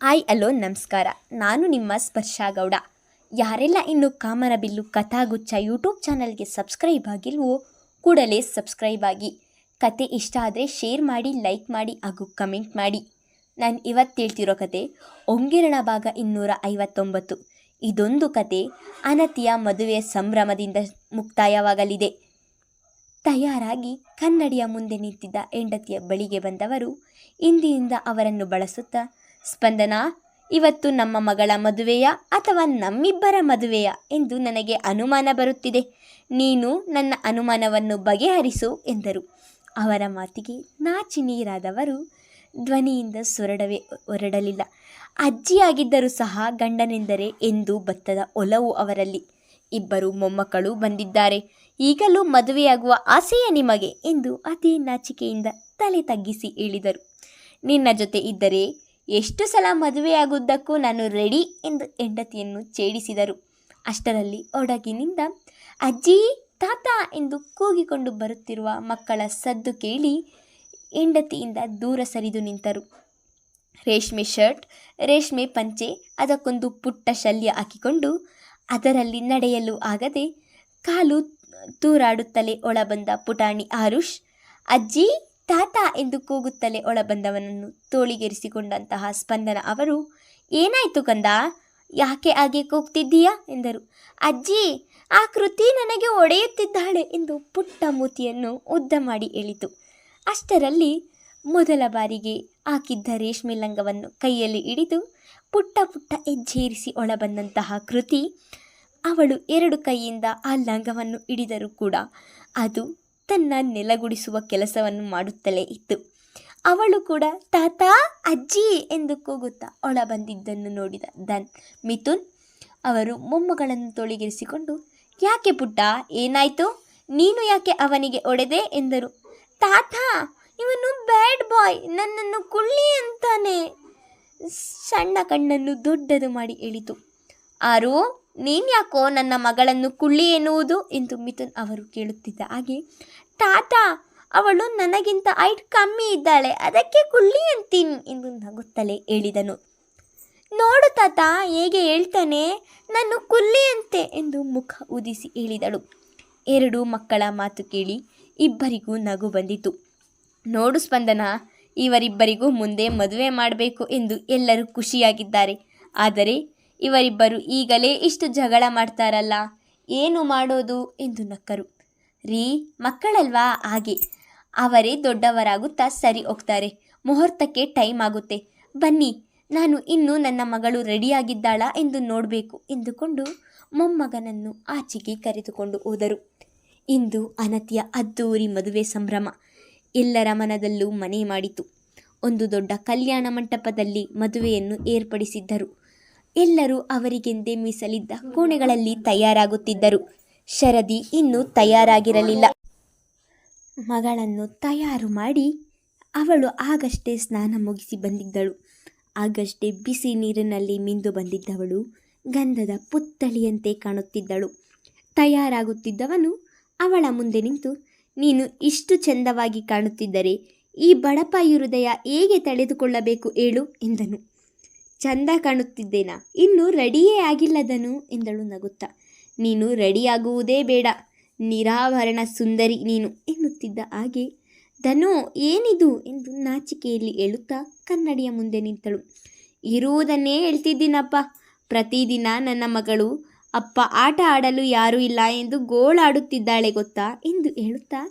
Hello ನಮಸ್ಕಾರ. ನಾನು ನಿಮ್ಮ ಸ್ಪರ್ಶಾ ಗೌಡ. ಯಾರೆಲ್ಲ ಇನ್ನು ಕಾಮನಬಿಲ್ಲು ಕಥಾಗುಚ್ಛ ಯೂಟ್ಯೂಬ್ ಚಾನಲ್ಗೆ ಸಬ್ಸ್ಕ್ರೈಬ್ ಆಗಿಲ್ವೋ ಕೂಡಲೇ ಸಬ್ಸ್ಕ್ರೈಬ್ ಆಗಿ. ಕತೆ ಇಷ್ಟ ಆದರೆ ಶೇರ್ ಮಾಡಿ, ಲೈಕ್ ಮಾಡಿ ಹಾಗೂ ಕಮೆಂಟ್ ಮಾಡಿ. ನಾನು ಇವತ್ತು ಹೇಳ್ತಿರೋ ಕತೆ ಒಂಗಿರಣ ಭಾಗ 259. ಇದೊಂದು ಕತೆ ಅನತಿಯ ಮದುವೆಯ ಸಂಭ್ರಮದಿಂದ ಮುಕ್ತಾಯವಾಗಲಿದೆ. ತಯಾರಾಗಿ ಕನ್ನಡಿಯ ಮುಂದೆ ನಿಂತಿದ್ದ ಹೆಂಡತಿಯ ಬಳಿಗೆ ಬಂದವರು ಇಂದಿನಿಂದ ಅವರನ್ನು ಬಳಸುತ್ತಾ, ಸ್ಪಂದನ, ಇವತ್ತು ನಮ್ಮ ಮಗಳ ಮದುವೆಯ ಅಥವಾ ನಮ್ಮಿಬ್ಬರ ಮದುವೆಯ ಎಂದು ನನಗೆ ಅನುಮಾನ ಬರುತ್ತಿದೆ. ನೀನು ನನ್ನ ಅನುಮಾನವನ್ನು ಬಗೆಹರಿಸು ಎಂದರು. ಅವರ ಮಾತಿಗೆ ನಾಚಿ ನೀರಾದವರು ಧ್ವನಿಯಿಂದ ಸೊರಡವೇ ಹೊರಡಲಿಲ್ಲ. ಅಜ್ಜಿಯಾಗಿದ್ದರೂ ಸಹ ಗಂಡನೆಂದರೆ ಎಂದು ಬತ್ತದ ಒಲವು ಅವರಲ್ಲಿ. ಇಬ್ಬರು ಮೊಮ್ಮಕ್ಕಳು ಬಂದಿದ್ದಾರೆ. ಈಗಲೂ ಮದುವೆಯಾಗುವ ಆಸೆಯೇ ನಿಮಗೆ ಎಂದು ಅತಿ ನಾಚಿಕೆಯಿಂದ ತಲೆ ತಗ್ಗಿಸಿ ಹೇಳಿದರು. ನಿನ್ನ ಜೊತೆ ಇದ್ದರೆ ಎಷ್ಟು ಸಲ ಮದುವೆಯಾಗುವುದಕ್ಕೂ ನಾನು ರೆಡಿ ಎಂದು ಹೆಂಡತಿಯನ್ನು ಛೇಡಿಸಿದರು. ಅಷ್ಟರಲ್ಲಿ ಒಡಗಿನಿಂದ ಅಜ್ಜಿ, ತಾತ ಎಂದು ಕೂಗಿಕೊಂಡು ಬರುತ್ತಿರುವ ಮಕ್ಕಳ ಸದ್ದು ಕೇಳಿ ಹೆಂಡತಿಯಿಂದ ದೂರ ಸರಿದು ನಿಂತರು. ರೇಷ್ಮೆ ಶರ್ಟ್, ರೇಷ್ಮೆ ಪಂಚೆ, ಅದಕ್ಕೊಂದು ಪುಟ್ಟ ಶಲ್ಯ ಹಾಕಿಕೊಂಡು ಅದರಲ್ಲಿ ನಡೆಯಲು ಆಗದೆ ಕಾಲು ತೂರಾಡುತ್ತಲೇ ಒಳಬಂದ ಪುಟಾಣಿ ಆರುಷ್, ಅಜ್ಜಿ, ತಾತ ಎಂದು ಕೂಗುತ್ತಲೇ ಒಳಬಂದವನನ್ನು ತೋಳಿಗೆರಿಸಿಕೊಂಡಂತಹ ಸ್ಪಂದನ ಅವರು, ಏನಾಯ್ತು ಕಂದ, ಯಾಕೆ ಹಾಗೆ ಕೂಗ್ತಿದ್ದೀಯಾ ಎಂದರು. ಅಜ್ಜಿ, ಆ ಕೃತಿ ನನಗೆ ಹೊಡೆಯುತ್ತಿದ್ದಾಳೆ ಎಂದು ಪುಟ್ಟ ಮೂತಿಯನ್ನು ಉದ್ದ ಮಾಡಿ ಹೇಳಿತು. ಅಷ್ಟರಲ್ಲಿ ಮೊದಲ ಬಾರಿಗೆ ಹಾಕಿದ್ದ ರೇಷ್ಮೆ ಲಂಗವನ್ನು ಕೈಯಲ್ಲಿ ಹಿಡಿದು ಪುಟ್ಟ ಪುಟ್ಟ ಹೆಜ್ಜೇರಿಸಿ ಒಳಬಂದಂತಹ ಕೃತಿ ಅವಳು ಎರಡು ಕೈಯಿಂದ ಆ ಲಂಗವನ್ನು ಹಿಡಿದರೂ ಕೂಡ ಅದು ತನ್ನ ನೆಲಗುಡಿಸುವ ಕೆಲಸವನ್ನು ಮಾಡುತ್ತಲೇ ಇತ್ತು. ಅವಳು ಕೂಡ ತಾತ, ಅಜ್ಜಿ ಎಂದು ಕೂಗುತ್ತಾ ಒಳ ಬಂದಿದ್ದನ್ನು ನೋಡಿದ ಮಿಥುನ್ ಅವರು ಮೊಮ್ಮಗಳನ್ನು ತೊಳಿಗೆರಿಸಿಕೊಂಡು, ಯಾಕೆ ಪುಟ್ಟ, ಏನಾಯಿತು, ನೀನು ಯಾಕೆ ಅವನಿಗೆ ಹೊಡೆದೆ ಎಂದರು. ತಾತ, ಇವನು ಬ್ಯಾಡ್ ಬಾಯ್, ನನ್ನನ್ನು ಕುಳ್ಳಿ ಅಂತಾನೆ. ಸಣ್ಣ ಕಣ್ಣನ್ನು ದೊಡ್ಡದು ಮಾಡಿ ಹೇಳಿತು. ಆರು, ನೀನ್ಯಾಕೋ ನನ್ನ ಮಗಳನ್ನು ಕುಳ್ಳಿ ಎನ್ನುವುದು ಎಂದು ಮಿಥುನ್ ಅವರು ಕೇಳುತ್ತಿದ್ದ ಹಾಗೆ, ತಾತ, ಅವಳು ನನಗಿಂತ ಹೈಟ್ ಕಮ್ಮಿ ಇದ್ದಾಳೆ, ಅದಕ್ಕೆ ಕುಳ್ಳಿ ಅಂತೀನಿ ಎಂದು ನಗುತ್ತಲೇ ಹೇಳಿದನು. ನೋಡು ತಾತ ಹೇಗೆ ಹೇಳ್ತಾನೆ, ನಾನು ಕುಳ್ಳಿ ಅಂತೆ ಎಂದು ಮುಖ ಉದಿಸಿ ಹೇಳಿದಳು. ಎರಡು ಮಕ್ಕಳ ಮಾತು ಕೇಳಿ ಇಬ್ಬರಿಗೂ ನಗು ಬಂದಿತು. ನೋಡು ಸ್ಪಂದನ, ಇವರಿಬ್ಬರಿಗೂ ಮುಂದೆ ಮದುವೆ ಮಾಡಬೇಕು ಎಂದು ಎಲ್ಲರೂ ಖುಷಿಯಾಗಿದ್ದಾರೆ. ಆದರೆ ಇವರಿಬ್ಬರು ಈಗಲೇ ಇಷ್ಟು ಜಗಳ ಮಾಡ್ತಾರಲ್ಲ, ಏನು ಮಾಡೋದು ಎಂದು ನಕ್ಕರು. ರೀ, ಮಕ್ಕಳಲ್ವಾ, ಹಾಗೆ ಅವರೇ ದೊಡ್ಡವರಾಗುತ್ತಾ ಸರಿ ಹೋಗ್ತಾರೆ. ಮುಹೂರ್ತಕ್ಕೆ ಟೈಮ್ ಆಗುತ್ತೆ, ಬನ್ನಿ, ನಾನು ಇನ್ನೂ ನನ್ನ ಮಗಳು ರೆಡಿಯಾಗಿದ್ದಾಳಾ ಎಂದು ನೋಡಬೇಕು ಎಂದುಕೊಂಡು ಮೊಮ್ಮಗನನ್ನು ಆಚೆಗೆ ಕರೆದುಕೊಂಡು ಹೋದರು. ಇಂದು ಅನತಿಯ ಅದ್ದೂರಿ ಮದುವೆ ಸಂಭ್ರಮ ಎಲ್ಲರ ಮನದಲ್ಲೂ ಮನೆ ಮಾಡಿತು. ಒಂದು ದೊಡ್ಡ ಕಲ್ಯಾಣ ಮಂಟಪದಲ್ಲಿ ಮದುವೆಯನ್ನು ಏರ್ಪಡಿಸಿದ್ದರು. ಎಲ್ಲರೂ ಅವರಿಗೆಂದೇ ಮೀಸಲಿದ್ದ ಕೋಣೆಗಳಲ್ಲಿ ತಯಾರಾಗುತ್ತಿದ್ದರು. ಶರದಿ ಇನ್ನೂ ತಯಾರಾಗಿರಲಿಲ್ಲ. ಮಗಳನ್ನು ತಯಾರು ಮಾಡಿ ಅವಳು ಆಗಷ್ಟೇ ಸ್ನಾನ ಮುಗಿಸಿ ಬಂದಿದ್ದಳು. ಆಗಷ್ಟೇ ಬಿಸಿ ನೀರಿನಲ್ಲಿ ಮಿಂದು ಬಂದಿದ್ದವಳು ಗಂಧದ ಪುತ್ತಳಿಯಂತೆ ಕಾಣುತ್ತಿದ್ದಳು. ತಯಾರಾಗುತ್ತಿದ್ದವನು ಅವಳ ಮುಂದೆ ನಿಂತು, ನೀನು ಇಷ್ಟು ಚೆಂದವಾಗಿ ಕಾಣುತ್ತಿದ್ದರೆ ಈ ಬಡಪಾಯಿ ಹೃದಯ ಹೇಗೆ ತಡೆದುಕೊಳ್ಳಬೇಕು ಹೇಳು ಎಂದನು. ಚಂದ ಕಾಣುತ್ತಿದ್ದೇನಾ, ಇನ್ನೂ ರೆಡಿಯೇ ಆಗಿಲ್ಲದನು ಎಂದಳು ನಗುತ್ತಾ. ನೀನು ರೆಡಿಯಾಗುವುದೇ ಬೇಡ, ನಿರಾಭರಣ ಸುಂದರಿ ನೀನು ಎನ್ನುತ್ತಿದ್ದ ಹಾಗೆ, ಧನು ಏನಿದು ಎಂದು ನಾಚಿಕೆಯಲ್ಲಿ ಹೇಳುತ್ತಾ ಕನ್ನಡಿಯ ಮುಂದೆ ನಿಂತಳು. ಇರುವುದನ್ನೇ ಹೇಳ್ತಿದ್ದೀನಪ್ಪ, ಪ್ರತಿದಿನ ನನ್ನ ಮಗಳು ಅಪ್ಪ ಆಟ ಆಡಲು ಯಾರೂ ಇಲ್ಲ ಎಂದು ಗೋಳಾಡುತ್ತಿದ್ದಾಳೆ ಗೊತ್ತಾ ಎಂದು ಹೇಳುತ್ತಾ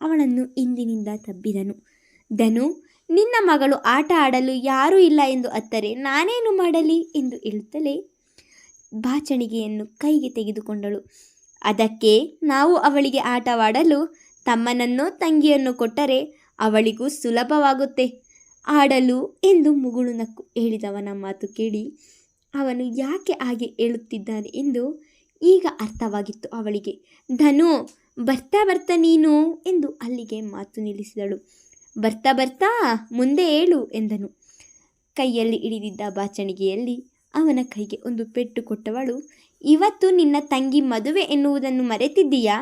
ಅವಳನ್ನು ಹಿಂದಿನಿಂದ ತಬ್ಬಿದನು. ಧನು, ನಿನ್ನ ಮಗಳು ಆಟ ಆಡಲು ಯಾರೂ ಇಲ್ಲ ಎಂದು ಅತ್ತರೆ ನಾನೇನು ಮಾಡಲಿ ಎಂದು ಹೇಳುತ್ತಲೇ ಬಾಚಣಿಗೆಯನ್ನು ಕೈಗೆ ತೆಗೆದುಕೊಂಡಳು. ಅದಕ್ಕೆ ನಾವು ಅವಳಿಗೆ ಆಟವಾಡಲು ತಮ್ಮನನ್ನೋ ತಂಗಿಯನ್ನು ಕೊಟ್ಟರೆ ಅವಳಿಗೂ ಸುಲಭವಾಗುತ್ತೆ ಆಡಲು ಎಂದು ಮುಗುಳು ನಕ್ಕು ಹೇಳಿದವನ ಮಾತು ಕೇಳಿ ಅವನು ಯಾಕೆ ಹಾಗೆ ಹೇಳುತ್ತಿದ್ದಾನೆ ಎಂದು ಈಗ ಅರ್ಥವಾಗಿತ್ತು ಅವಳಿಗೆ. ಧನು, ಬರ್ತಾ ಬರ್ತಾ ನೀನು ಎಂದು ಅಲ್ಲಿಗೆ ಮಾತು ನಿಲ್ಲಿಸಿದಳು. ಬರ್ತಾ ಬರ್ತಾ ಮುಂದೆ ಹೇಳು ಎಂದನು. ಕೈಯಲ್ಲಿ ಹಿಡಿದಿದ್ದ ಬಾಚಣಿಗೆಯಲ್ಲಿ ಅವನ ಕೈಗೆ ಒಂದು ಪೆಟ್ಟು ಕೊಟ್ಟವಳು, ಇವತ್ತು ನಿನ್ನ ತಂಗಿ ಮದುವೆ ಎನ್ನುವುದನ್ನು ಮರೆತಿದ್ದೀಯಾ?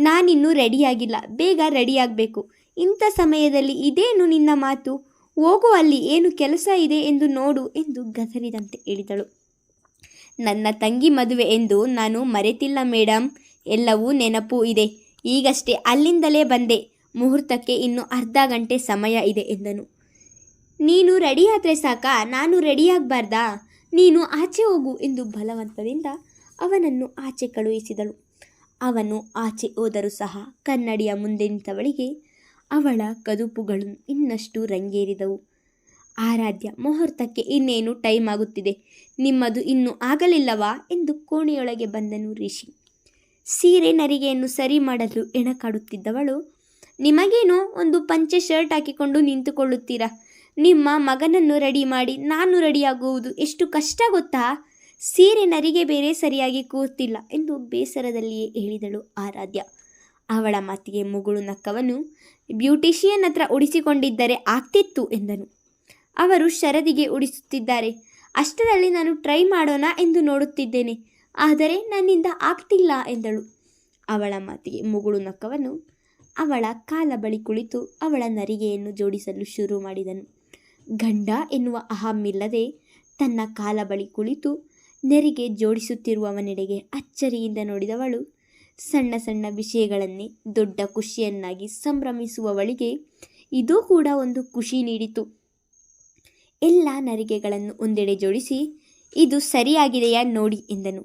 ನಾನಿನ್ನೂ ರೆಡಿಯಾಗಿಲ್ಲ, ಬೇಗ ರೆಡಿಯಾಗಬೇಕು. ಇಂಥ ಸಮಯದಲ್ಲಿ ಇದೇನು ನಿನ್ನ ಮಾತು? ಹೋಗು, ಅಲ್ಲಿ ಏನು ಕೆಲಸ ಇದೆ ಎಂದು ನೋಡು ಎಂದು ಗದರಿದಂತೆ ಹೇಳಿದಳು. ನನ್ನ ತಂಗಿ ಮದುವೆ ಎಂದು ನಾನು ಮರೆತಿಲ್ಲ ಮೇಡಮ್, ಎಲ್ಲವೂ ನೆನಪು ಇದೆ. ಈಗಷ್ಟೇ ಅಲ್ಲಿಂದಲೇ ಬಂದೆ. ಮುಹೂರ್ತಕ್ಕೆ ಇನ್ನು ಅರ್ಧ ಗಂಟೆ ಸಮಯ ಇದೆ ಎಂದನು. ನೀನು ರೆಡಿಯಾದರೆ ಸಾಕಾ? ನಾನು ರೆಡಿಯಾಗಬಾರ್ದಾ? ನೀನು ಆಚೆ ಹೋಗು ಎಂದು ಬಲವಂತದಿಂದ ಅವನನ್ನು ಆಚೆ ಕಳುಹಿಸಿದಳು. ಅವನು ಆಚೆ ಹೋದರೂ ಸಹ ಕನ್ನಡಿಯ ಮುಂದೆ ನಿಂತವಳಿಗೆ ಅವಳ ಕದುಪುಗಳು ಇನ್ನಷ್ಟು ರಂಗೇರಿದವು. ಆರಾಧ್ಯ, ಮುಹೂರ್ತಕ್ಕೆ ಇನ್ನೇನು ಟೈಮ್ ಆಗುತ್ತಿದೆ, ನಿಮ್ಮದು ಇನ್ನೂ ಆಗಲಿಲ್ಲವಾ ಎಂದು ಕೋಣೆಯೊಳಗೆ ಬಂದನು ರಿಷಿ. ಸೀರೆ ನರಿಗೆಯನ್ನು ಸರಿ ಮಾಡಲು ಎಣಕಾಡುತ್ತಿದ್ದವಳು, ನಿಮಗೇನೋ ಒಂದು ಪಂಚೆ ಶರ್ಟ್ ಹಾಕಿಕೊಂಡು ನಿಂತುಕೊಳ್ಳುತ್ತೀರಾ? ನಿಮ್ಮ ಮಗನನ್ನು ರೆಡಿ ಮಾಡಿ ನಾನು ರೆಡಿಯಾಗುವುದು ಎಷ್ಟು ಕಷ್ಟ ಗೊತ್ತಾ? ಸೀರೆ ನರಿಗೆ ಬೇರೆ ಸರಿಯಾಗಿ ಕೂರ್ತಿಲ್ಲ ಎಂದು ಬೇಸರದಲ್ಲಿಯೇ ಹೇಳಿದಳು ಆರಾಧ್ಯ. ಅವಳ ಮಾತಿಗೆ ಮುಗುಳು ನಕ್ಕವನು, ಬ್ಯೂಟಿಷಿಯನ್ ಹತ್ರ ಉಡಿಸಿಕೊಂಡಿದ್ದರೆ ಆಗ್ತಿತ್ತು ಎಂದನು. ಅವರು ಶರದಿಗೆ ಉಡಿಸುತ್ತಿದ್ದಾರೆ, ಅಷ್ಟರಲ್ಲಿ ನಾನು ಟ್ರೈ ಮಾಡೋಣ ಎಂದು ನೋಡುತ್ತಿದ್ದೇನೆ, ಆದರೆ ನನ್ನಿಂದ ಆಗ್ತಿಲ್ಲ ಎಂದಳು. ಅವಳ ಮಾತಿಗೆ ಮುಗುಳು ನಕ್ಕವನು ಅವಳ ಕಾಲ ಬಳಿ ಕುಳಿತು ಅವಳ ನರಿಗೆಯನ್ನು ಜೋಡಿಸಲು ಶುರು ಮಾಡಿದನು. ಗಂಡ ಎನ್ನುವ ಅಹಮ್ಮಿಲ್ಲದೆ ತನ್ನ ಕಾಲ ಬಳಿ ಕುಳಿತು ನೆರಿಗೆ ಜೋಡಿಸುತ್ತಿರುವವನೆಡೆಗೆ ಅಚ್ಚರಿಯಿಂದ ನೋಡಿದವಳು ಸಣ್ಣ ಸಣ್ಣ ವಿಷಯಗಳನ್ನೇ ದೊಡ್ಡ ಖುಷಿಯನ್ನಾಗಿ ಸಂಭ್ರಮಿಸುವವಳಿಗೆ ಇದೂ ಕೂಡ ಒಂದು ಖುಷಿ ನೀಡಿತು. ಎಲ್ಲ ನರಿಗೆಗಳನ್ನು ಒಂದೆಡೆ ಜೋಡಿಸಿ, ಇದು ಸರಿಯಾಗಿದೆಯಾ ನೋಡಿ ಎಂದನು.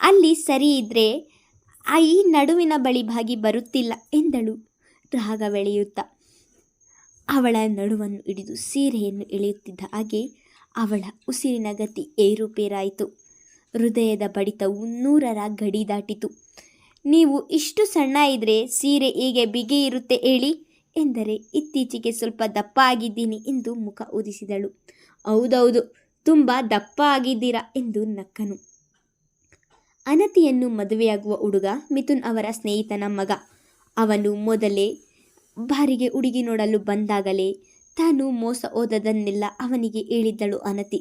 ಅಲ್ಲಿ ಸರಿ ಇದ್ದರೆ ಈ ನಡುವಿನ ಬಳಿ ಬಾಗಿ ಬರುತ್ತಿಲ್ಲ ಎಂದಳು ರಾಗವೆಳೆಯುತ್ತಾ. ಅವಳ ನಡುವನ್ನು ಹಿಡಿದು ಸೀರೆಯನ್ನು ಎಳೆಯುತ್ತಿದ್ದ ಹಾಗೆ ಅವಳ ಉಸಿರಿನ ಗತಿ ಏರುಪೇರಾಯಿತು. ಹೃದಯದ ಬಡಿತವು 100ರ ಗಡಿ ದಾಟಿತು. ನೀವು ಇಷ್ಟು ಸಣ್ಣ ಇದ್ದರೆ ಸೀರೆ ಹೇಗೆ ಬಿಗಿ ಇರುತ್ತೆ ಹೇಳಿ ಎಂದರೆ, ಇತ್ತೀಚೆಗೆ ಸ್ವಲ್ಪ ದಪ್ಪ ಆಗಿದ್ದೀನಿ ಎಂದು ಮುಖ ಊದಿಸಿದಳು. ಹೌದೌದು, ತುಂಬ ದಪ್ಪ ಆಗಿದ್ದೀರಾ ಎಂದು ನಕ್ಕನು. ಅನತಿಯನ್ನು ಮದುವೆಯಾಗುವ ಹುಡುಗ ಮಿಥುನ್ ಅವರ ಸ್ನೇಹಿತನ ಮಗ. ಅವನು ಮೊದಲೇ ಬಾರಿಗೆ ಹುಡುಗಿ ನೋಡಲು ಬಂದಾಗಲೇ ತಾನು ಮೋಸ ಹೋದದನ್ನೆಲ್ಲ ಅವನಿಗೆ ಹೇಳಿದ್ದಳು ಅನತಿ.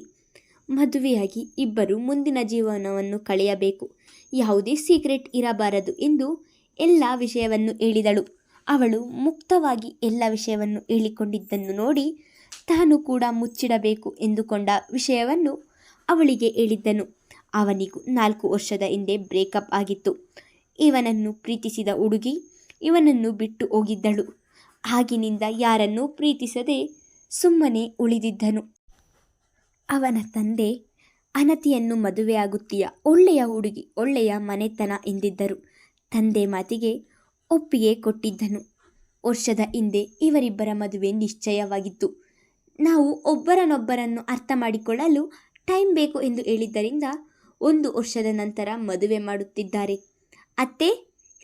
ಮದುವೆಯಾಗಿ ಇಬ್ಬರು ಮುಂದಿನ ಜೀವನವನ್ನು ಕಳೆಯಬೇಕು, ಯಾವುದೇ ಸೀಕ್ರೆಟ್ ಇರಬಾರದು ಎಂದು ಎಲ್ಲ ವಿಷಯವನ್ನು ಹೇಳಿದಳು. ಅವಳು ಮುಕ್ತವಾಗಿ ಎಲ್ಲ ವಿಷಯವನ್ನು ಹೇಳಿಕೊಂಡಿದ್ದನ್ನು ನೋಡಿ ತಾನು ಕೂಡ ಮುಚ್ಚಿಡಬೇಕು ಎಂದುಕೊಂಡ ವಿಷಯವನ್ನು ಅವಳಿಗೆ ಹೇಳಿದ್ದನು. ಅವನಿಗೂ 4 ವರ್ಷದ ಹಿಂದೆ ಬ್ರೇಕಪ್ ಆಗಿತ್ತು. ಇವನನ್ನು ಪ್ರೀತಿಸಿದ ಹುಡುಗಿ ಇವನನ್ನು ಬಿಟ್ಟು ಹೋಗಿದ್ದಳು. ಆಗಿನಿಂದ ಯಾರನ್ನೂ ಪ್ರೀತಿಸದೆ ಸುಮ್ಮನೆ ಉಳಿದಿದ್ದನು. ಅವನ ತಂದೆ ಅನತಿಯನ್ನು ಮದುವೆಯಾಗುತ್ತೀಯ, ಒಳ್ಳೆಯ ಹುಡುಗಿ, ಒಳ್ಳೆಯ ಮನೆತನ ಎಂದಿದ್ದರು. ತಂದೆ ಮಾತಿಗೆ ಒಪ್ಪಿಗೆ ಕೊಟ್ಟಿದ್ದನು. ವರ್ಷದ ಹಿಂದೆ ಇವರಿಬ್ಬರ ಮದುವೆ ನಿಶ್ಚಯವಾಗಿತ್ತು. ನಾವು ಒಬ್ಬರನ್ನೊಬ್ಬರನ್ನು ಅರ್ಥ ಮಾಡಿಕೊಳ್ಳಲು ಟೈಮ್ ಬೇಕು ಎಂದು ಹೇಳಿದ್ದರಿಂದ 1 ವರ್ಷದ ನಂತರ ಮದುವೆ ಮಾಡುತ್ತಿದ್ದಾರೆ. ಅತ್ತೆ,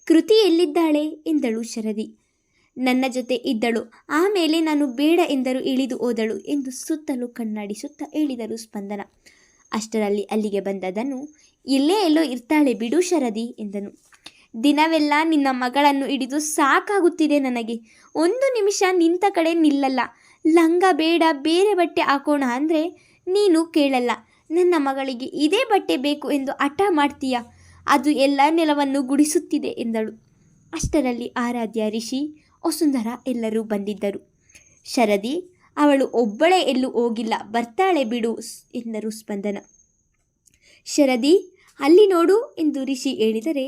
ಕೃತಿ ಎಲ್ಲಿದ್ದಾಳೆ ಎಂದಳು ಶರದಿ. ನನ್ನ ಜೊತೆ ಇದ್ದಳು, ಆಮೇಲೆ ನಾನು ಬೇಡ ಎಂದರು ಇಳಿದು ಹೋದಳು ಎಂದು ಸುತ್ತಲೂ ಕಣ್ಣಾಡಿಸುತ್ತಾ ಹೇಳಿದರು ಸ್ಪಂದನ. ಅಷ್ಟರಲ್ಲಿ ಅಲ್ಲಿಗೆ ಬಂದದನು, ಇಲ್ಲೇ ಎಲ್ಲೋ ಇರ್ತಾಳೆ ಬಿಡು ಶರದಿ ಎಂದನು. ದಿನವೆಲ್ಲ ನಿನ್ನ ಮಗಳನ್ನು ಹಿಡಿದು ಸಾಕಾಗುತ್ತಿದೆ ನನಗೆ. 1 ನಿಮಿಷ ನಿಂತ ಕಡೆ ನಿಲ್ಲಲ್ಲ. ಲಂಗ ಬೇಡ, ಬೇರೆ ಬಟ್ಟೆ ಹಾಕೋಣ ಅಂದರೆ ನೀನು ಕೇಳಲ್ಲ. ನನ್ನ ಮಗಳಿಗೆ ಇದೇ ಬಟ್ಟೆ ಬೇಕು ಎಂದು ಹಠ ಮಾಡ್ತೀಯ. ಅದು ಎಲ್ಲ ನೆಲವನ್ನು ಗುಡಿಸುತ್ತಿದೆ ಎಂದಳು. ಅಷ್ಟರಲ್ಲಿ ಆರಾಧ್ಯ, ರಿಷಿ, ವಸುಂಧರ ಎಲ್ಲರೂ ಬಂದಿದ್ದರು. ಶರದಿ, ಅವಳು ಒಬ್ಬಳೇ ಎಲ್ಲೂ ಹೋಗಿಲ್ಲ, ಬರ್ತಾಳೆ ಬಿಡು ಎಂದರು ಸ್ಪಂದನ. ಶರದಿ, ಅಲ್ಲಿ ನೋಡು ಎಂದು ರಿಷಿ ಹೇಳಿದರೆ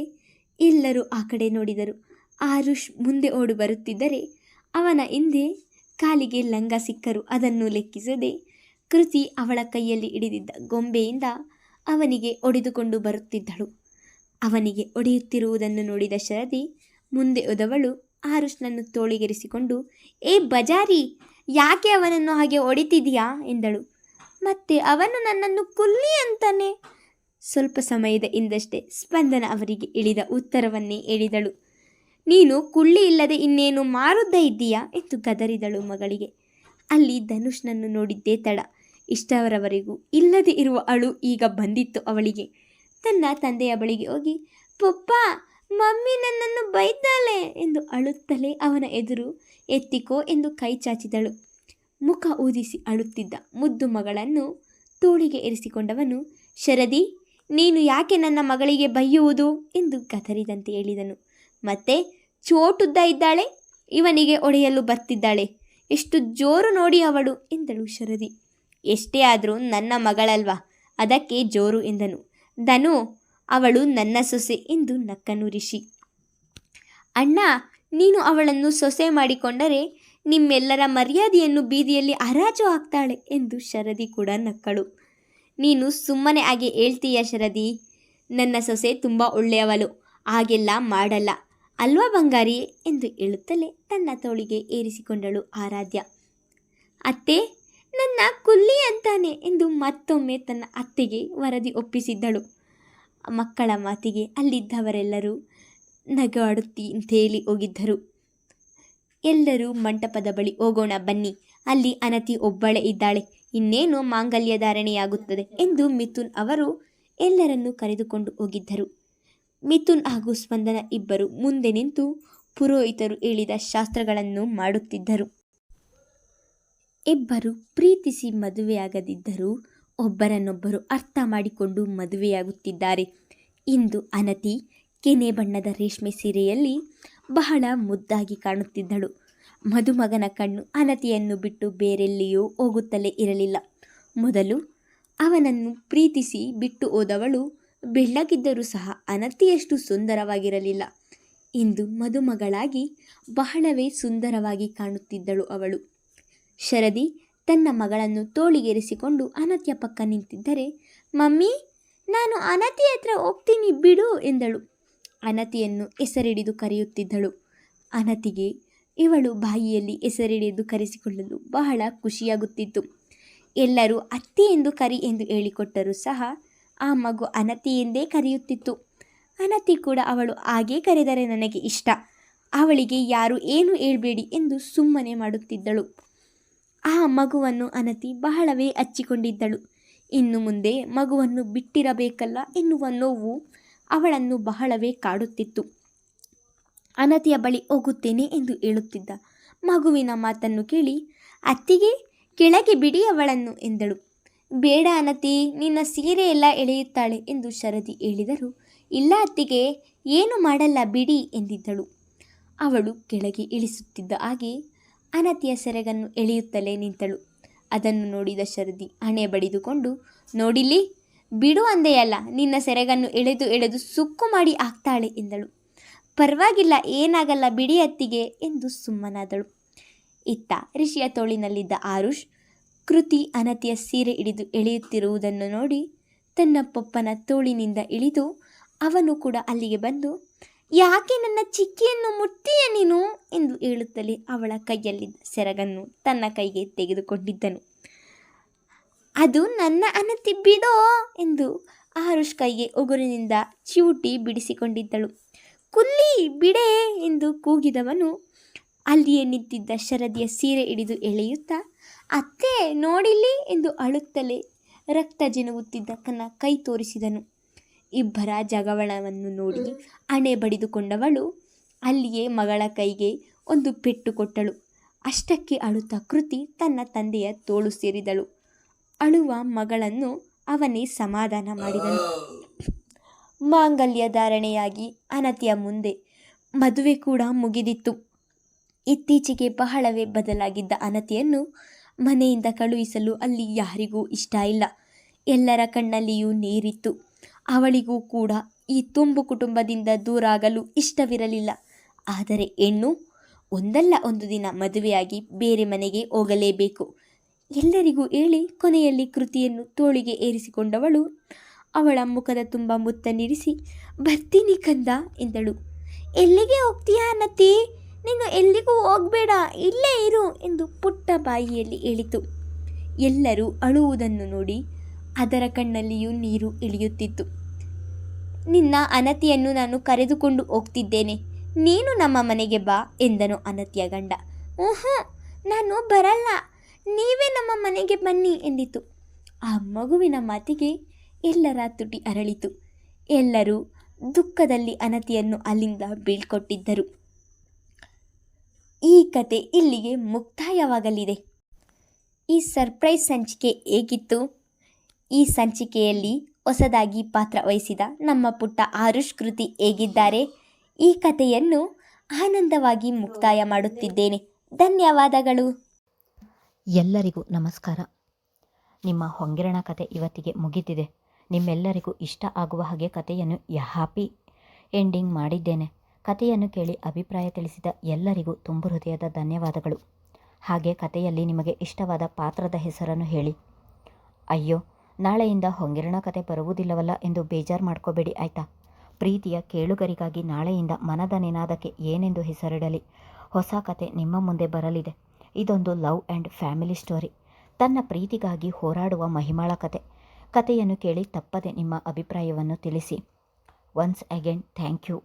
ಎಲ್ಲರೂ ಆ ಕಡೆ ನೋಡಿದರು. ಆರುಷ್ ಮುಂದೆ ಓಡಿ ಬರುತ್ತಿದ್ದರೆ ಅವನ ಹಿಂದೆ ಕಾಲಿಗೆ ಲಂಗ ಸಿಕ್ಕರು. ಅದನ್ನು ಲೆಕ್ಕಿಸದೆ ಕೃತಿ ಅವಳ ಕೈಯಲ್ಲಿ ಹಿಡಿದಿದ್ದ ಗೊಂಬೆಯಿಂದ ಅವನಿಗೆ ಹೊಡೆದುಕೊಂಡು ಬರುತ್ತಿದ್ದಳು. ಅವನಿಗೆ ಹೊಡೆಯುತ್ತಿರುವುದನ್ನು ನೋಡಿದ ಶರದಿ ಮುಂದೆ ಹೋದವಳು ಆರುಷ್ನನ್ನು ತೋಳಿಗೆರೆಸಿಕೊಂಡು, ಏ ಬಜಾರಿ, ಯಾಕೆ ಅವನನ್ನು ಹಾಗೆ ಹೊಡಿತಿದೀಯಾ ಎಂದಳು. ಮತ್ತೆ ಅವನು ನನ್ನನ್ನು ಕುಲ್ಲಿ ಅಂತಾನೆ. ಸ್ವಲ್ಪ ಸಮಯದ ಹಿಂದಷ್ಟೇ ಸ್ಪಂದನ ಅವರಿಗೆ ಇಳಿದ ಉತ್ತರವನ್ನೇ ಹೇಳಿದಳು. ನೀನು ಕುಳ್ಳಿ ಇಲ್ಲದೆ ಇನ್ನೇನು ಮಾರುದ್ದ ಇದ್ದೀಯಾ ಎಂದು ಗದರಿದಳು ಮಗಳಿಗೆ. ಅಲ್ಲಿ ಧನುಷ್ನನ್ನು ನೋಡಿದ್ದೇ ತಡ. ಇಷ್ಟವರವರೆಗೂ ಇಲ್ಲದೆ ಇರುವ ಅಳು ಈಗ ಬಂದಿತ್ತು ಅವಳಿಗೆ. ತನ್ನ ತಂದೆಯ ಬಳಿಗೆ ಹೋಗಿ, ಪಪ್ಪ, ಮಮ್ಮಿ ನನ್ನನ್ನು ಬೈತಾಳೆ ಎಂದು ಅಳುತ್ತಲೇ ಅವನ ಎದುರು ಎತ್ತಿಕೋ ಎಂದು ಕೈ ಚಾಚಿದಳು. ಮುಖ ಊದಿಸಿ ಅಳುತ್ತಿದ್ದ ಮುದ್ದು ಮಗಳನ್ನು ತೋಳಿಗೆ ಇರಿಸಿಕೊಂಡವನು, ಶರದಿ, ನೀನು ಯಾಕೆ ನನ್ನ ಮಗಳಿಗೆ ಬೈಯುವುದು ಎಂದು ಗದರಿದಂತೆ ಹೇಳಿದನು. ಮತ್ತೆ ಚೋಟುದ್ದ ಇದ್ದಾಳೆ, ಇವನಿಗೆ ಒಡೆಯಲು ಬರ್ತಿದ್ದಾಳೆ. ಎಷ್ಟು ಜೋರು ನೋಡಿ ಅವಳು ಎಂದಳು ಶರದಿ. ಎಷ್ಟೇ ಆದರೂ ನನ್ನ ಮಗಳಲ್ವಾ, ಅದಕ್ಕೆ ಜೋರು ಎಂದನು ಧನು. ಅವಳು ನನ್ನ ಸೊಸೆ ಎಂದು ನಕ್ಕನು ರಿಷಿ. ಅಣ್ಣ, ನೀನು ಅವಳನ್ನು ಸೊಸೆ ಮಾಡಿಕೊಂಡರೆ ನಿಮ್ಮೆಲ್ಲರ ಮರ್ಯಾದೆಯನ್ನು ಬೀದಿಯಲ್ಲಿ ಹರಾಜು ಹಾಕ್ತಾಳೆ ಎಂದು ಶರದಿ ಕೂಡ ನಕ್ಕಳು. ನೀನು ಸುಮ್ಮನೆ ಹಾಗೆ ಹೇಳ್ತೀಯ ಶರದಿ, ನನ್ನ ಸೊಸೆ ತುಂಬ ಒಳ್ಳೆಯವಳು, ಹಾಗೆಲ್ಲ ಮಾಡಲ್ಲ ಅಲ್ವಾ ಬಂಗಾರಿ ಎಂದು ಹೇಳುತ್ತಲೇ ತನ್ನ ತೋಳಿಗೆ ಏರಿಸಿಕೊಂಡಳು ಆರಾಧ್ಯ. ಅತ್ತೆ, ನನ್ನ ಕುಲ್ಲಿ ಅಂತಾನೆ ಎಂದು ಮತ್ತೊಮ್ಮೆ ತನ್ನ ಅತ್ತೆಗೆ ವರದಿ ಒಪ್ಪಿಸಿದ್ದಳು. ಮಕ್ಕಳ ಮಾತಿಗೆ ಅಲ್ಲಿದ್ದವರೆಲ್ಲರೂ ನಗಾಡುತ್ತೇಲಿ ಹೋಗಿದ್ದರು. ಎಲ್ಲರೂ ಮಂಟಪದ ಬಳಿ ಹೋಗೋಣ ಬನ್ನಿ, ಅಲ್ಲಿ ಅನತಿ ಒಬ್ಬಳೇ ಇದ್ದಾಳೆ, ಇನ್ನೇನು ಮಾಂಗಲ್ಯ ಧಾರಣೆಯಾಗುತ್ತದೆ ಎಂದು ಮಿಥುನ್ ಅವರು ಎಲ್ಲರನ್ನೂ ಕರೆದುಕೊಂಡು ಹೋಗಿದ್ದರು. ಮಿಥುನ್ ಹಾಗೂ ಸ್ಪಂದನ ಇಬ್ಬರು ಮುಂದೆ ನಿಂತು ಪುರೋಹಿತರು ಹೇಳಿದ ಶಾಸ್ತ್ರಗಳನ್ನು ಮಾಡುತ್ತಿದ್ದರು. ಇಬ್ಬರು ಪ್ರೀತಿಸಿ ಮದುವೆಯಾಗದಿದ್ದರೂ ಒಬ್ಬರನ್ನೊಬ್ಬರು ಅರ್ಥ ಮಾಡಿಕೊಂಡು ಮದುವೆಯಾಗುತ್ತಿದ್ದಾರೆ. ಇಂದು ಅನತಿ ಕೆನೆ ಬಣ್ಣದ ರೇಷ್ಮೆ ಸೀರೆಯಲ್ಲಿ ಬಹಳ ಮುದ್ದಾಗಿ ಕಾಣುತ್ತಿದ್ದಳು. ಮದುಮಗನ ಕಣ್ಣು ಅನತಿಯನ್ನು ಬಿಟ್ಟು ಬೇರೆಲ್ಲಿಯೂ ಹೋಗುತ್ತಲೇ ಇರಲಿಲ್ಲ. ಮೊದಲು ಅವನನ್ನು ಪ್ರೀತಿಸಿ ಬಿಟ್ಟು ಹೋದವಳು ಬೆಳ್ಳಗಿದ್ದರೂ ಸಹ ಅನತಿಯಷ್ಟು ಸುಂದರವಾಗಿರಲಿಲ್ಲ. ಇಂದು ಮದುಮಗಳಾಗಿ ಬಹಳವೇ ಸುಂದರವಾಗಿ ಕಾಣುತ್ತಿದ್ದಳು ಅವಳು. ಶರದಿ ತನ್ನ ಮಗಳನ್ನು ತೋಳಿಗೇರಿಸಿಕೊಂಡು ಅನತಿಯ ಪಕ್ಕ ನಿಂತಿದ್ದರೆ, ಮಮ್ಮಿ, ನಾನು ಅನತಿ ಹತ್ರ ಹೋಗ್ತೀನಿ ಬಿಡು ಎಂದಳು. ಅನತಿಯನ್ನು ಹೆಸರಿಡಿದು ಕರೆಯುತ್ತಿದ್ದಳು. ಅನತಿಗೆ ಇವಳು ಬಾಯಿಯಲ್ಲಿ ಹೆಸರಿಡಿದು ಕರೆಸಿಕೊಳ್ಳಲು ಬಹಳ ಖುಷಿಯಾಗುತ್ತಿತ್ತು. ಎಲ್ಲರೂ ಅತ್ತಿ ಎಂದು ಕರಿ ಎಂದು ಹೇಳಿಕೊಟ್ಟರೂ ಸಹ ಆ ಮಗು ಅನತಿ ಎಂದೇ ಕರೆಯುತ್ತಿತ್ತು. ಅನತಿ ಕೂಡ ಅವಳು ಹಾಗೇ ಕರೆದರೆ ನನಗೆ ಇಷ್ಟ, ಅವಳಿಗೆ ಯಾರು ಏನು ಹೇಳಬೇಡಿ ಎಂದು ಸುಮ್ಮನೆ ಮಾಡುತ್ತಿದ್ದಳು. ಆ ಮಗುವನ್ನು ಅನತಿ ಬಹಳವೇ ಹಚ್ಚಿಕೊಂಡಿದ್ದಳು. ಇನ್ನು ಮುಂದೆ ಮಗುವನ್ನು ಬಿಟ್ಟಿರಬೇಕಲ್ಲ ಎನ್ನುವ ನೋವು ಅವಳನ್ನು ಬಹಳವೇ ಕಾಡುತ್ತಿತ್ತು. ಅನತಿಯ ಬಳಿ ಹೋಗುತ್ತೇನೆ ಎಂದು ಹೇಳುತ್ತಿದ್ದ ಮಗುವಿನ ಮಾತನ್ನು ಕೇಳಿ, ಅತ್ತಿಗೆ, ಕೆಳಗೆ ಬಿಡಿ ಅವಳನ್ನು ಎಂದಳು. ಬೇಡ ಅನತಿ, ನಿನ್ನ ಸೀರೆ ಎಲ್ಲ ಎಳೆಯುತ್ತಾಳೆ ಎಂದು ಶರದಿ ಹೇಳಿದರು. ಇಲ್ಲ ಅತ್ತಿಗೆ, ಏನು ಮಾಡಲ್ಲ ಬಿಡಿ ಎಂದಿದ್ದಳು. ಅವಳು ಕೆಳಗೆ ಇಳಿಸುತ್ತಿದ್ದ ಹಾಗೆ ಅನತಿಯ ಸೆರಗನ್ನು ಎಳೆಯುತ್ತಲೇ ನಿಂತಳು. ಅದನ್ನು ನೋಡಿದ ಶರದಿ ಹಣೆ ಬಡಿದುಕೊಂಡು, ನೋಡಿಲ್ಲಿ, ಬಿಡು ಅಂದೆಯಲ್ಲ, ನಿನ್ನ ಸೆರಗನ್ನು ಎಳೆದು ಸುಕ್ಕು ಮಾಡಿ ಹಾಕ್ತಾಳೆ ಎಂದಳು. ಪರವಾಗಿಲ್ಲ, ಏನಾಗಲ್ಲ ಬಿಡಿ ಅತ್ತಿಗೆ ಎಂದು ಸುಮ್ಮನಾದಳು. ಇತ್ತ ರಿಷಿಯ ತೋಳಿನಲ್ಲಿದ್ದ ಆರುಷ್ ಕೃತಿ ಅನತಿಯ ಸೀರೆ ಹಿಡಿದು ಎಳೆಯುತ್ತಿರುವುದನ್ನು ನೋಡಿ ತನ್ನ ಪಪ್ಪನ ತೋಳಿನಿಂದ ಇಳಿದು ಅವನು ಕೂಡ ಅಲ್ಲಿಗೆ ಬಂದು, ಯಾಕೆ ನನ್ನ ಚಿಕ್ಕಿಯನ್ನು ಮುಟ್ತೀಯ ನೀನು ಎಂದು ಹೇಳುತ್ತಲೇ ಅವಳ ಕೈಯಲ್ಲಿದ್ದ ಸೆರಗನ್ನು ತನ್ನ ಕೈಗೆ ತೆಗೆದುಕೊಂಡಿದ್ದನು. ಅದು ನನ್ನ ಅನತಿ ಬಿಡೋ ಎಂದು ಆರುಷ್ ಕೈಗೆ ಉಗುರಿನಿಂದ ಚಿವುಟಿ ಬಿಡಿಸಿಕೊಂಡಿದ್ದಳು. ಕುಲ್ಲಿ ಬಿಡೆ ಎಂದು ಕೂಗಿದವನು ಅಲ್ಲಿಯೇ ನಿಂತಿದ್ದ ಶರದಿಯ ಸೀರೆ ಹಿಡಿದು ಎಳೆಯುತ್ತಾ, ಅತ್ತೆ ನೋಡಿಲ್ಲಿ ಎಂದು ಅಳುತ್ತಲೇ ರಕ್ತ ಜಿನುಗುತ್ತಿದ್ದ ತನ್ನ ಕೈ ತೋರಿಸಿದನು. ಇಬ್ಬರ ಜಗಳವನ್ನು ನೋಡಿ ಹಣೆ ಬಡಿದುಕೊಂಡವಳು ಅಲ್ಲಿಯೇ ಮಗಳ ಕೈಗೆ ಒಂದು ಪೆಟ್ಟು ಕೊಟ್ಟಳು. ಅಷ್ಟಕ್ಕೆ ಅಳುತ್ತಾ ಕೃತಿ ತನ್ನ ತಂದೆಯ ತೋಳು ಸೇರಿದಳು. ಅಳುವ ಮಗಳನ್ನು ಅವನೇ ಸಮಾಧಾನ ಮಾಡಿದನು. ಮಾಂಗಲ್ಯ ಧಾರಣೆಯಾಗಿ ಅನತಿಯ ಮುಂದೆ ಮದುವೆ ಕೂಡ ಮುಗಿದಿತ್ತು. ಇತ್ತೀಚೆಗೆ ಬಹಳವೇ ಬದಲಾಗಿದ್ದ ಅನತಿಯನ್ನು ಮನೆಯಿಂದ ಕಳುಹಿಸಲು ಅಲ್ಲಿ ಯಾರಿಗೂ ಇಷ್ಟ ಇಲ್ಲ. ಎಲ್ಲರ ಕಣ್ಣಲ್ಲಿಯೂ ನೀರಿತ್ತು. ಅವಳಿಗೂ ಕೂಡ ಈ ತುಂಬು ಕುಟುಂಬದಿಂದ ದೂರಾಗಲು ಇಷ್ಟವಿರಲಿಲ್ಲ. ಆದರೆ ಹೆಣ್ಣು ಒಂದಲ್ಲ ಒಂದು ದಿನ ಮದುವೆಯಾಗಿ ಬೇರೆ ಮನೆಗೆ ಹೋಗಲೇಬೇಕು. ಎಲ್ಲರಿಗೂ ಹೇಳಿ ಕೊನೆಯಲ್ಲಿ ಕೃತಿಯನ್ನು ತೋಳಿಗೆ ಏರಿಸಿಕೊಂಡವಳು ಅವಳ ಮುಖದ ತುಂಬ ಮುತ್ತನ್ನಿರಿಸಿ, ಬರ್ತೀನಿ ಕಂದ ಎಂದಳು. ಎಲ್ಲಿಗೆ ಹೋಗ್ತೀಯಾ ಅನತಿ? ನೀನು ಎಲ್ಲಿಗೂ ಹೋಗಬೇಡ, ಇಲ್ಲೇ ಇರು ಎಂದು ಪುಟ್ಟ ಬಾಯಿಯಲ್ಲಿ ಹೇಳಿತು. ಎಲ್ಲರೂ ಅಳುವುದನ್ನು ನೋಡಿ ಅದರ ಕಣ್ಣಲ್ಲಿಯೂ ನೀರು ಇಳಿಯುತ್ತಿತ್ತು. ನಿನ್ನ ಅನತಿಯನ್ನು ನಾನು ಕರೆದುಕೊಂಡು ಹೋಗ್ತಿದ್ದೇನೆ, ನೀನು ನಮ್ಮ ಮನೆಗೆ ಬಾ ಎಂದನು ಅನತಿಯ ಗಂಡ. ನಾನು ಬರಲ್ಲ, ನೀವೇ ನಮ್ಮ ಮನೆಗೆ ಬನ್ನಿ ಎಂದಿತು. ಆ ಮಗುವಿನ ಮಾತಿಗೆ ಎಲ್ಲರ ತುಟಿ ಅರಳಿತು. ಎಲ್ಲರೂ ದುಃಖದಲ್ಲಿ ಅನತಿಯನ್ನು ಅಲ್ಲಿಂದ ಬೀಳ್ಕೊಟ್ಟಿದ್ದರು. ಈ ಕತೆ ಇಲ್ಲಿಗೆ ಮುಕ್ತಾಯವಾಗಲಿದೆ. ಈ ಸರ್ಪ್ರೈಸ್ ಸಂಚಿಕೆ ಹೇಗಿತ್ತು? ಈ ಸಂಚಿಕೆಯಲ್ಲಿ ಹೊಸದಾಗಿ ಪಾತ್ರ ವಹಿಸಿದ ನಮ್ಮ ಪುಟ್ಟ ಆರುಷ್ ಕೃತಿ ಹೇಗಿದ್ದಾರೆ? ಈ ಕಥೆಯನ್ನು ಆನಂದವಾಗಿ ಮುಕ್ತಾಯ ಮಾಡುತ್ತಿದ್ದೇನೆ. ಧನ್ಯವಾದಗಳು. ಎಲ್ಲರಿಗೂ ನಮಸ್ಕಾರ. ನಿಮ್ಮ ಹೊಂಗಿರಣ ಕತೆ ಇವತ್ತಿಗೆ ಮುಗಿದಿದೆ. ನಿಮ್ಮೆಲ್ಲರಿಗೂ ಇಷ್ಟ ಆಗುವ ಹಾಗೆ ಕತೆಯನ್ನು ಹ್ಯಾಪಿ ಎಂಡಿಂಗ್ ಮಾಡಿದ್ದೇನೆ. ಕತೆಯನ್ನು ಕೇಳಿ ಅಭಿಪ್ರಾಯ ತಿಳಿಸಿದ ಎಲ್ಲರಿಗೂ ತುಂಬು ಹೃದಯದ ಧನ್ಯವಾದಗಳು. ಹಾಗೆ ಕತೆಯಲ್ಲಿ ನಿಮಗೆ ಇಷ್ಟವಾದ ಪಾತ್ರದ ಹೆಸರನ್ನು ಹೇಳಿ. ಅಯ್ಯೋ, ನಾಳೆಯಿಂದ ಹೊಂಗಿರಣ ಕತೆ ಬರುವುದಿಲ್ಲವಲ್ಲ ಎಂದು ಬೇಜಾರು ಮಾಡ್ಕೋಬೇಡಿ ಆಯಿತಾ. ಪ್ರೀತಿಯ ಕೇಳುಗರಿಗಾಗಿ ನಾಳೆಯಿಂದ ಮನದ ನಿನಾದಕ್ಕೆ ಏನೆಂದು ಹೆಸರಿಡಲಿ ಹೊಸ ಕತೆ ನಿಮ್ಮ ಮುಂದೆ ಬರಲಿದೆ. ಇದೊಂದು ಲವ್ ಆ್ಯಂಡ್ ಫ್ಯಾಮಿಲಿ ಸ್ಟೋರಿ. ತನ್ನ ಪ್ರೀತಿಗಾಗಿ ಹೋರಾಡುವ ಮಹಿಮಾಳ ಕತೆ. ಕತೆಯನ್ನು ಕೇಳಿ ತಪ್ಪದೆ ನಿಮ್ಮ ಅಭಿಪ್ರಾಯವನ್ನು ತಿಳಿಸಿ. Once again thank you.